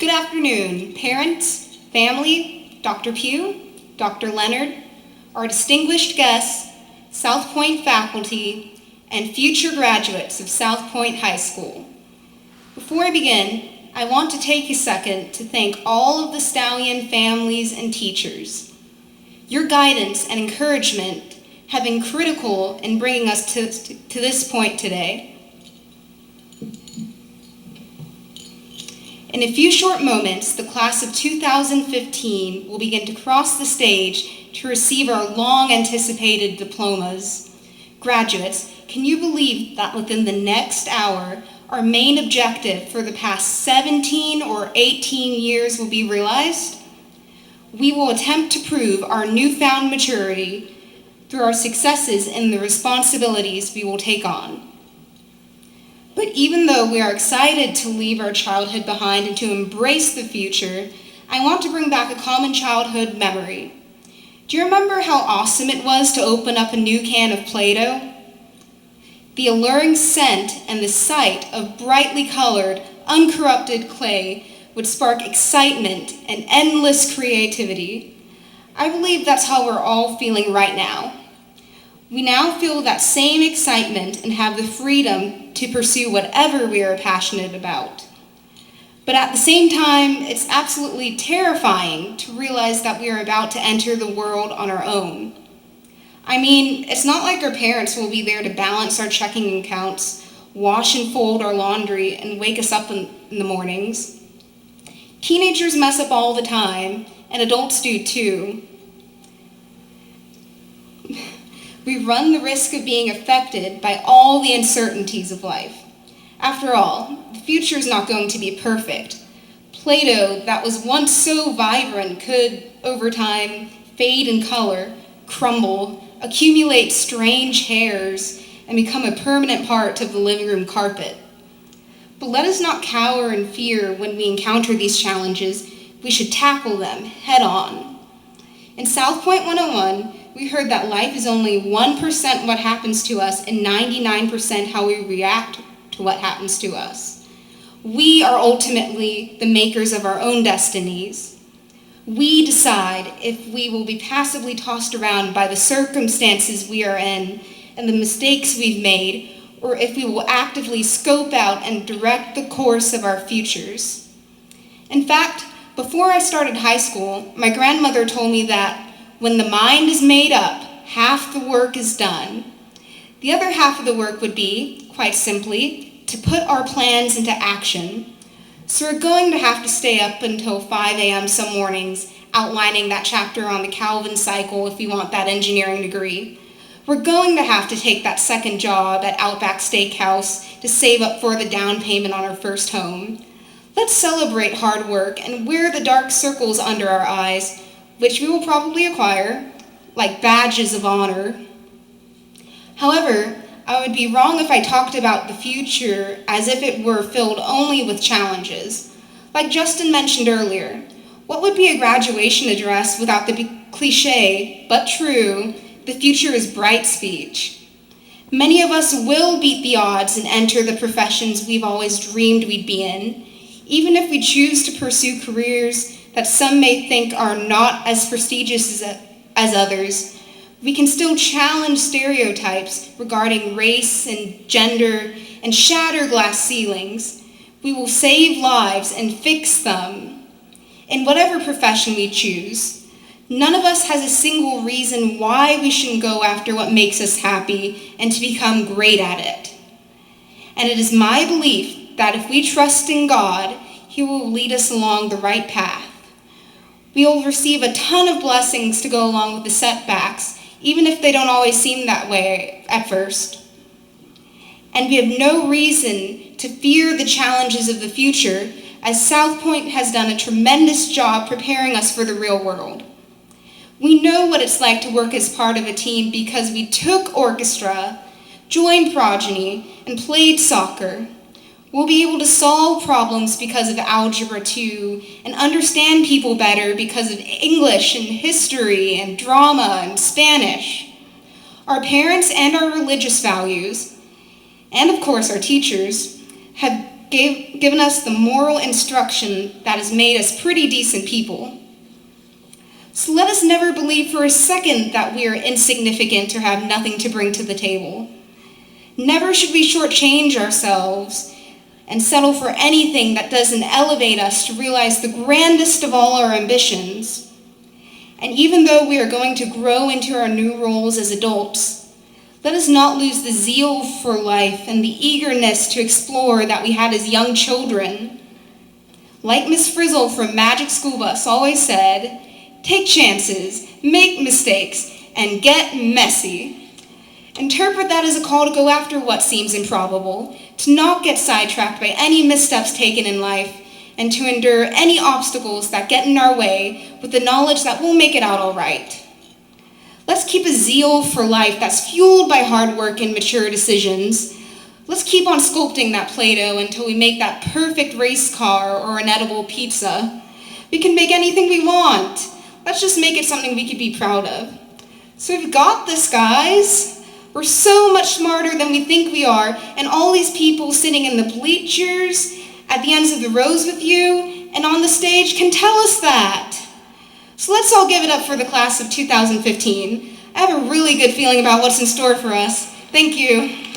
Good afternoon, parents, family, Dr. Pugh, Dr. Leonard, our distinguished guests, South Pointe faculty, and future graduates of South Pointe High School. Before I begin, I want to take a second to thank all of the Stallion families and teachers. Your guidance and encouragement have been critical in bringing us to this point today. In a few short moments, the class of 2015 will begin to cross the stage to receive our long-anticipated diplomas. Graduates, can you believe that within the next hour, our main objective for the past 17 or 18 years will be realized? We will attempt to prove our newfound maturity through our successes in the responsibilities we will take on. But even though we are excited to leave our childhood behind and to embrace the future, I want to bring back a common childhood memory. Do you remember how awesome it was to open up a new can of Play-Doh? The alluring scent and the sight of brightly colored, uncorrupted clay would spark excitement and endless creativity. I believe that's how we're all feeling right now. We now feel that same excitement and have the freedom to pursue whatever we are passionate about. But at the same time, it's absolutely terrifying to realize that we are about to enter the world on our own. I mean, it's not like our parents will be there to balance our checking accounts, wash and fold our laundry, and wake us up in the mornings. Teenagers mess up all the time, and adults do too. We run the risk of being affected by all the uncertainties of life. After all, the future is not going to be perfect. Play-Doh that was once so vibrant could, over time, fade in color, crumble, accumulate strange hairs, and become a permanent part of the living room carpet. But let us not cower in fear when we encounter these challenges. We should tackle them head on. In South Pointe 101, we heard that life is only 1% what happens to us and 99% how we react to what happens to us. We are ultimately the makers of our own destinies. We decide if we will be passively tossed around by the circumstances we are in and the mistakes we've made, or if we will actively scope out and direct the course of our futures. In fact, before I started high school, my grandmother told me that when the mind is made up, half the work is done. The other half of the work would be, quite simply, to put our plans into action. So we're going to have to stay up until 5 a.m. some mornings, outlining that chapter on the Calvin cycle if we want that engineering degree. We're going to have to take that second job at Outback Steakhouse to save up for the down payment on our first home. Let's celebrate hard work and wear the dark circles under our eyes, which we will probably acquire, like badges of honor. However, I would be wrong if I talked about the future as if it were filled only with challenges. Like Justin mentioned earlier, what would be a graduation address without the cliche, but true, the future is bright speech? Many of us will beat the odds and enter the professions we've always dreamed we'd be in, even if we choose to pursue careers that some may think are not as prestigious as others. We can still challenge stereotypes regarding race and gender and shatter glass ceilings. We will save lives and fix them. In whatever profession we choose, none of us has a single reason why we shouldn't go after what makes us happy and to become great at it. And it is my belief that if we trust in God, He will lead us along the right path. We will receive a ton of blessings to go along with the setbacks, even if they don't always seem that way at first. And we have no reason to fear the challenges of the future, as South Pointe has done a tremendous job preparing us for the real world. We know what it's like to work as part of a team because we took orchestra, joined progeny, and played soccer. We'll be able to solve problems because of Algebra 2 and understand people better because of English and history and drama and Spanish. Our parents and our religious values, and of course our teachers, have given us the moral instruction that has made us pretty decent people. So let us never believe for a second that we are insignificant or have nothing to bring to the table. Never should we shortchange ourselves and settle for anything that doesn't elevate us to realize the grandest of all our ambitions. And even though we are going to grow into our new roles as adults, let us not lose the zeal for life and the eagerness to explore that we had as young children. Like Miss Frizzle from Magic School Bus always said, take chances, make mistakes, and get messy. Interpret that as a call to go after what seems improbable, to not get sidetracked by any missteps taken in life, and to endure any obstacles that get in our way with the knowledge that we'll make it out all right. Let's keep a zeal for life that's fueled by hard work and mature decisions. Let's keep on sculpting that Play-Doh until we make that perfect race car or an edible pizza. We can make anything we want. Let's just make it something we could be proud of. So we've got this, guys. We're so much smarter than we think we are, and all these people sitting in the bleachers, at the ends of the rows with you, and on the stage can tell us that. So let's all give it up for the class of 2015. I have a really good feeling about what's in store for us. Thank you.